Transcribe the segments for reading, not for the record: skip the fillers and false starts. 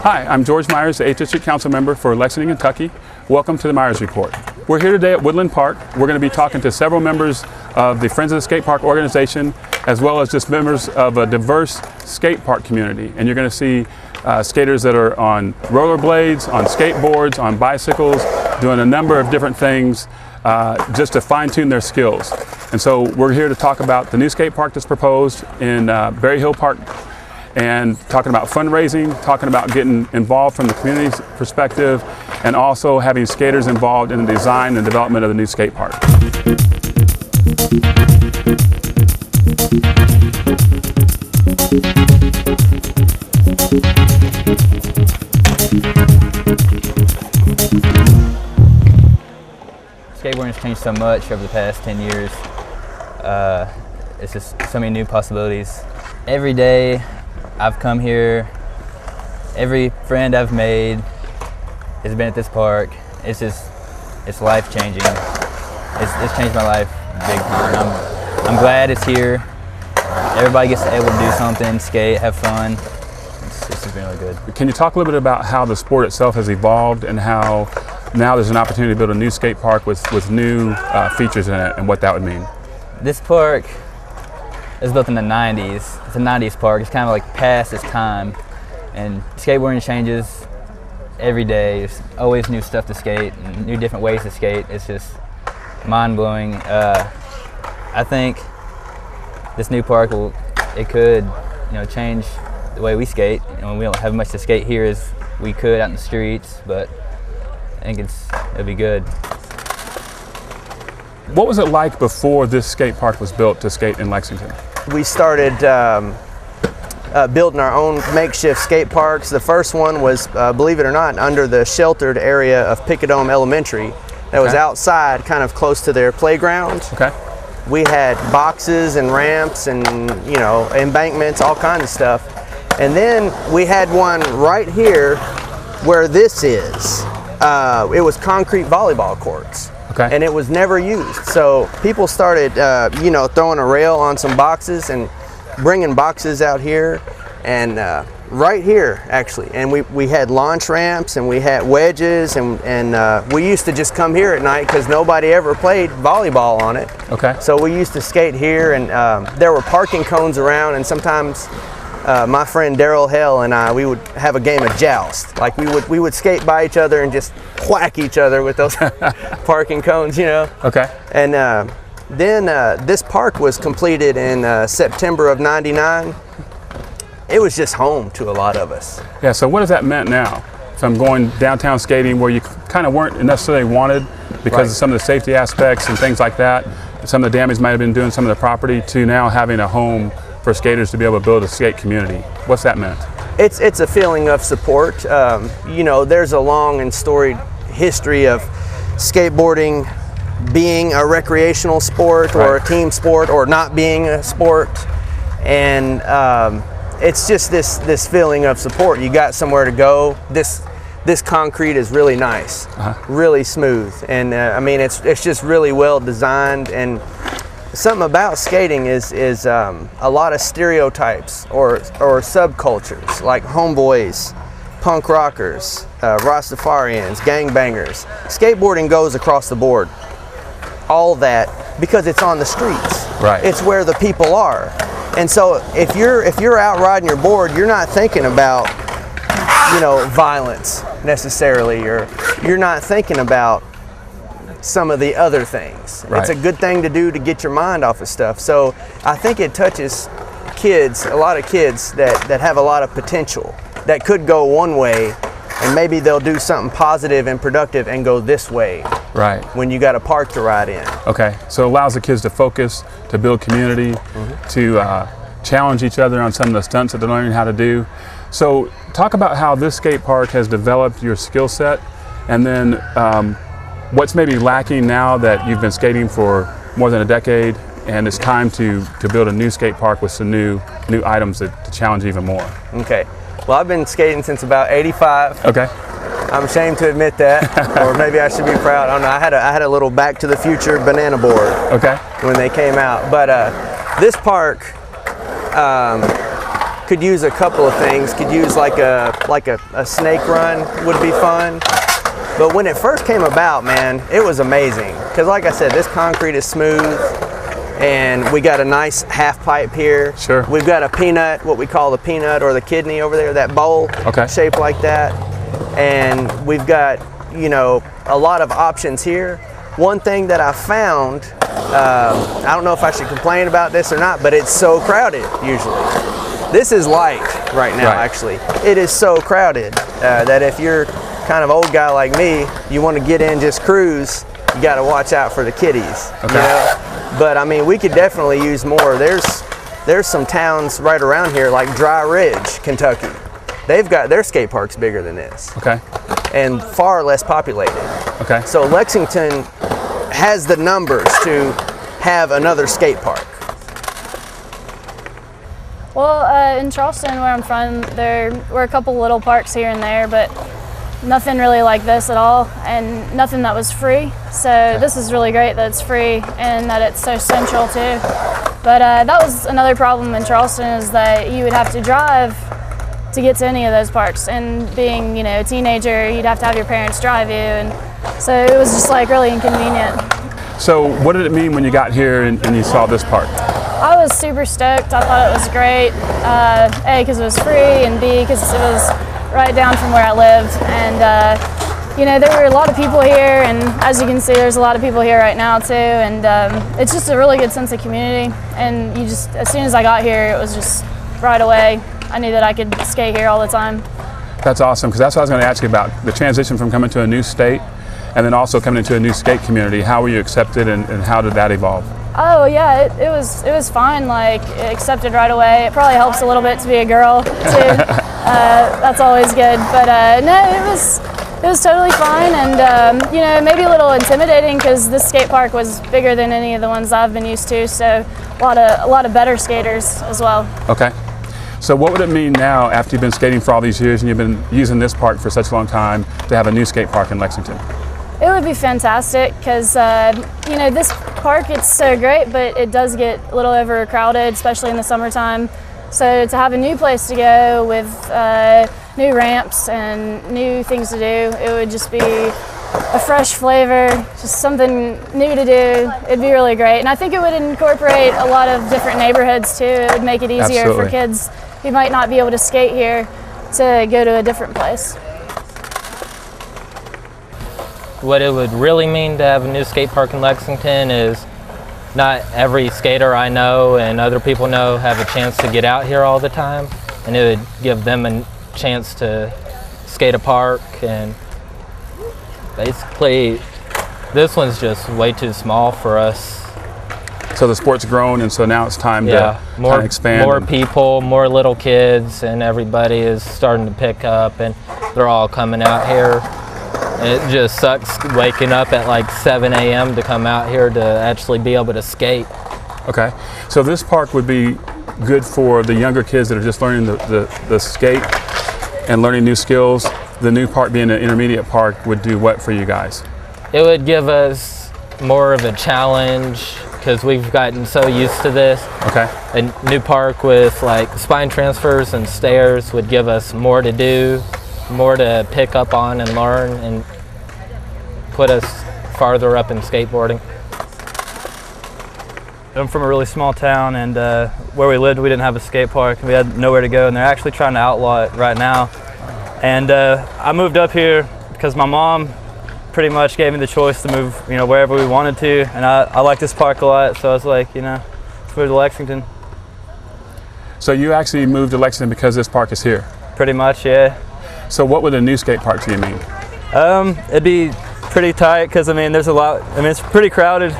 Hi, I'm George Myers, the 8th District Council member for Lexington, Kentucky. Welcome to the Myers Report. We're here today at Woodland Park. We're going to be talking to several members of the Friends of the Skate Park organization, as well as just members of a diverse skate park community. And you're going to see skaters that are on rollerblades, on skateboards, on bicycles, doing a number of different things just to fine-tune their skills. And so we're here to talk about the new skate park that's proposed in Berry Hill Park, and talking about fundraising, talking about getting involved from the community's perspective, and also having skaters involved in the design and development of the new skate park. Skateboarding has changed so much over the past 10 years. It's just so many new possibilities. Every day I've come here, every friend I've made has been at this park. It's life-changing. It's changed my life big time. I'm glad it's here. Everybody gets able to do something, skate, have fun. It's just been really good. Can you talk a little bit about how the sport itself has evolved and how now there's an opportunity to build a new skate park with new features in it and what that would mean? This park is built in the 90s. It's a 90s park. It's kind of like past its time. And skateboarding changes every day. There's always new stuff to skate and new different ways to skate. It's just mind-blowing. I think this new park could change the way we skate. We don't have much to skate here as we could out in the streets, but I think it'll be good. What was it like before this skate park was built to skate in Lexington? We started building our own makeshift skate parks. The first one was, believe it or not, under the sheltered area of Picadome Elementary. That was outside, kind of close to their playground. Okay. We had boxes and ramps and embankments, all kinds of stuff. And then we had one right here where this is. It was concrete volleyball courts. Okay. And it was never used. So people started, throwing a rail on some boxes and bringing boxes out here, and right here actually. And we had launch ramps and we had wedges, and we used to just come here at night because nobody ever played volleyball on it. Okay. So we used to skate here, and there were parking cones around, and sometimes my friend Daryl Hell and I, we would have a game of joust. Like we would skate by each other and just whack each other with those parking cones, Okay. And then this park was completed in September of '99. It was just home to a lot of us. Yeah, so what does that mean now? From going downtown skating where you kind of weren't necessarily wanted because of some of the safety aspects and things like that, some of the damage might have been doing some of the property, to now having a home for skaters to be able to build a skate community. What's that meant? It's a feeling of support. There's a long and storied history of skateboarding being a recreational sport or a team sport or not being a sport, and it's just this feeling of support. You got somewhere to go. This concrete is really nice, really smooth, and it's just really well designed. And something about skating is a lot of stereotypes or subcultures, like homeboys, punk rockers, Rastafarians, gangbangers. Skateboarding goes across the board. All that, because it's on the streets. Right. It's where the people are. And so if you're out riding your board, you're not thinking about violence necessarily, or you're not thinking about some of the other things. Right. It's a good thing to do to get your mind off of stuff. So I think it touches kids, a lot of kids that have a lot of potential, that could go one way, and maybe they'll do something positive and productive and go this way. Right. When you got a park to ride in. Okay, so it allows the kids to focus, to build community, to challenge each other on some of the stunts that they're learning how to do. So talk about how this skate park has developed your skill set And then what's maybe lacking now that you've been skating for more than a decade and it's time to build a new skate park with some new items to challenge even more? Okay. Well, I've been skating since about '85. Okay. I'm ashamed to admit that, or maybe I should be proud. I don't know. I had a little Back to the Future banana board. Okay. When they came out, but this park could use a couple of things. Could use like a snake run would be fun. But when it first came about, man, it was amazing. Because like I said, this concrete is smooth, and we got a nice half pipe here. Sure. We've got a peanut, what we call the peanut or the kidney over there, that bowl shaped like that. And we've got, you know, a lot of options here. One thing that I found, I don't know if I should complain about this or not, but it's so crowded usually. This is light right now, actually. It is so crowded that if you're kind of old guy like me, you want to get in, just cruise, you got to watch out for the kiddies. Okay. You know? But I mean, we could definitely use more. There's some towns right around here like Dry Ridge, Kentucky. They've got their skate parks bigger than this. Okay. And far less populated. Okay. So Lexington has the numbers to have another skate park. Well, in Charleston, where I'm from, there were a couple little parks here and there, but nothing really like this at all, and nothing that was free. So this is really great that it's free and that it's so central too. But that was another problem in Charleston, is that you would have to drive to get to any of those parks, and being, you know, a teenager, you'd have to have your parents drive you, and so it was just like really inconvenient. So what did it mean when you got here and you saw this park? I was super stoked. I thought it was great. A, because it was free, and B, because it was right down from where I lived. And you know, there were a lot of people here, and as you can see, there's a lot of people here right now too. And it's just a really good sense of community. And you just, as soon as I got here, it was just right away. I knew that I could skate here all the time. That's awesome, because that's what I was going to ask you about, the transition from coming to a new state and then also coming into a new skate community. How were you accepted, and how did that evolve? Oh yeah, it was fine. Like, accepted right away. It probably helps a little bit to be a girl too. That's always good. But no, it was totally fine, and you know, maybe a little intimidating because this skate park was bigger than any of the ones I've been used to. So a lot of better skaters as well. Okay. So what would it mean now, after you've been skating for all these years and you've been using this park for such a long time, to have a new skate park in Lexington? It would be fantastic because, you know, this park, it's so great, but it does get a little overcrowded, especially in the summertime. So to have a new place to go with new ramps and new things to do, it would just be a fresh flavor, just something new to do. It'd be really great. And I think it would incorporate a lot of different neighborhoods too. It would make it easier for kids who might not be able to skate here to go to a different place. What it would really mean to have a new skate park in Lexington is not every skater I know and other people know have a chance to get out here all the time, and it would give them a chance to skate a park. And basically this one's just way too small for us. So the sport's grown, and so now it's time to kind of expand. More people, more little kids, and everybody is starting to pick up, and they're all coming out here. It just sucks waking up at like 7 a.m. to come out here to actually be able to skate. Okay, so this park would be good for the younger kids that are just learning the skate and learning new skills. The new park, being an intermediate park, would do what for you guys? It would give us more of a challenge because we've gotten so used to this. Okay. A new park with like spine transfers and stairs would give us more to do, more to pick up on and learn, and put us farther up in skateboarding. I'm from a really small town, and where we lived, we didn't have a skate park. We had nowhere to go, and they're actually trying to outlaw it right now. And I moved up here because my mom pretty much gave me the choice to move, you know, wherever we wanted to, and I like this park a lot, so I was like, you know, let's move to Lexington. So you actually moved to Lexington because this park is here? Pretty much, yeah. So what would a new skate park to you mean? It'd be pretty tight because, I mean, there's a lot, I mean, it's pretty crowded.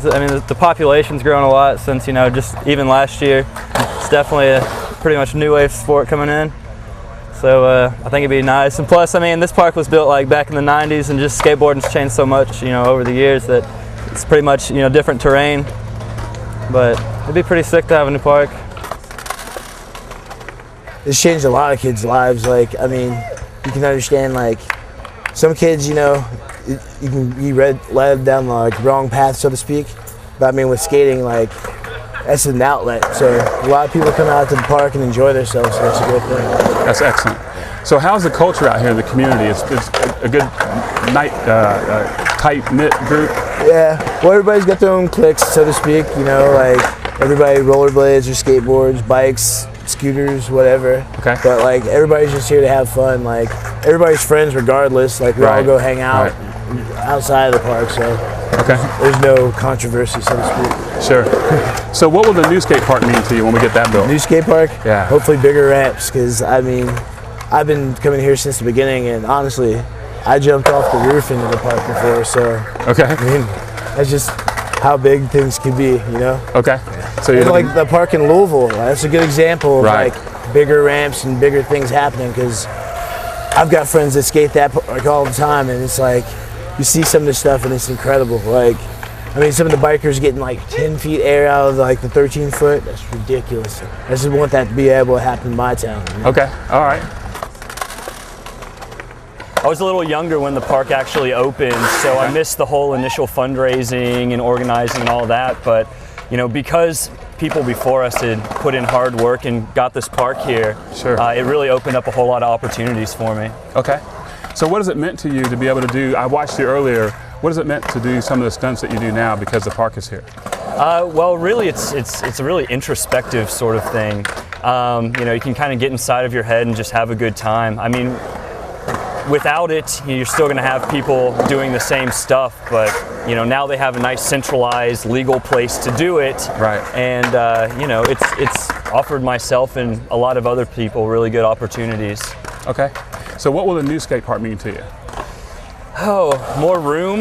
I mean, the population's grown a lot since, you know, just even last year. It's definitely a pretty much new wave sport coming in. So I think it'd be nice. And plus, I mean, this park was built like back in the 90s, and just skateboarding's changed so much, you know, over the years that it's pretty much, you know, different terrain. But it'd be pretty sick to have a new park. It's changed a lot of kids' lives. Like, I mean, you can understand, like, some kids, you know, you can be led down the like, wrong path, so to speak. But I mean, with skating, like, that's an outlet. So a lot of people come out to the park and enjoy themselves, so that's a good thing. That's excellent. So how's the culture out here in the community? It's a good, tight-knit group? Yeah, well, everybody's got their own cliques, so to speak. You know, like, everybody rollerblades or skateboards, bikes, scooters, whatever. Okay. But like, everybody's just here to have fun. Like, everybody's friends regardless. Like, we all go hang out outside of the park, so there's no controversy, so to speak. Sure. So what will the new skate park mean to you when we get that built? New skate park? Yeah. Hopefully bigger ramps, because I mean, I've been coming here since the beginning, and honestly, I jumped off the roof into the park before, so I mean, that's just how big things can be, you know? Okay. So you're like the park in Louisville, that's a good example of like bigger ramps and bigger things happening, because I've got friends that skate that park all the time, and it's like, you see some of this stuff and it's incredible. Like, I mean, some of the bikers getting like 10 feet air out of like the 13 foot, that's ridiculous. I just want that to be able to happen in my town. You know? Okay, all right. I was a little younger when the park actually opened, so I missed the whole initial fundraising and organizing and all that, but you know, because people before us had put in hard work and got this park here, it really opened up a whole lot of opportunities for me. Okay. So what has it meant to you to be able to do, I watched you earlier, what has it meant to do some of the stunts that you do now because the park is here? Well, really, it's a really introspective sort of thing. You know, you can kind of get inside of your head and just have a good time. I mean, without it, you're still going to have people doing the same stuff, but you know, now they have a nice centralized legal place to do it. Right. And you know, it's offered myself and a lot of other people really good opportunities. Okay. So what will the new skate park mean to you? Oh, more room.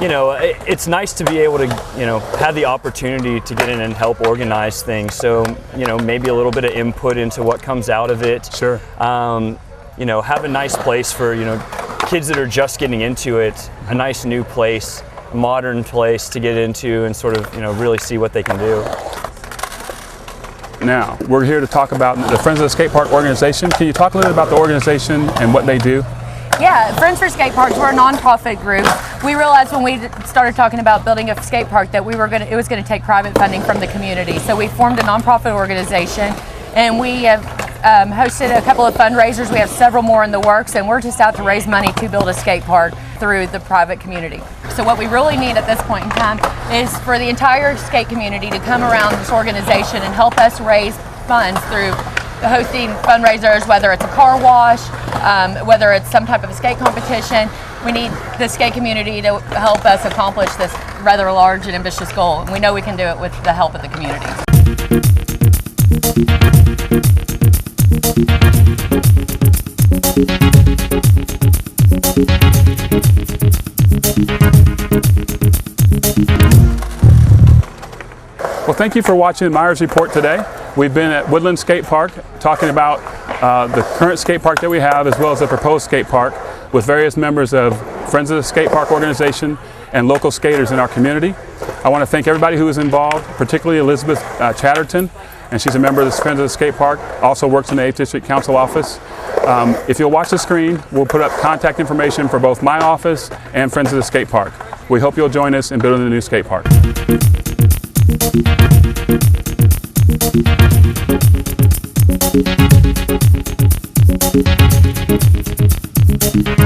You know, it's nice to be able to, you know, have the opportunity to get in and help organize things. So, you know, maybe a little bit of input into what comes out of it. Sure. You know, have a nice place for, you know, kids that are just getting into it, a nice new place, a modern place to get into and sort of, you know, really see what they can do. Now, we're here to talk about the Friends of the Skate Park organization. Can you talk a little bit about the organization and what they do? Yeah, Friends for Skate Parks, we're a nonprofit group. We realized when we started talking about building a skate park that it was going to take private funding from the community. So we formed a nonprofit organization, and we have hosted a couple of fundraisers. We have several more in the works, and we're just out to raise money to build a skate park through the private community. So what we really need at this point in time is for the entire skate community to come around this organization and help us raise funds through hosting fundraisers, whether it's a car wash, whether it's some type of a skate competition. We need the skate community to help us accomplish this rather large and ambitious goal. And we know we can do it with the help of the community. Well, thank you for watching Myers Report today. We've been at Woodland Skate Park talking about the current skate park that we have, as well as the proposed skate park, with various members of Friends of the Skate Park organization and local skaters in our community. I want to thank everybody who was involved, particularly Elizabeth Chatterton, and she's a member of the Friends of the Skate Park, also works in the 8th District Council office. If you'll watch the screen, we'll put up contact information for both my office and Friends of the Skate Park. We hope you'll join us in building the new skate park. Thank you.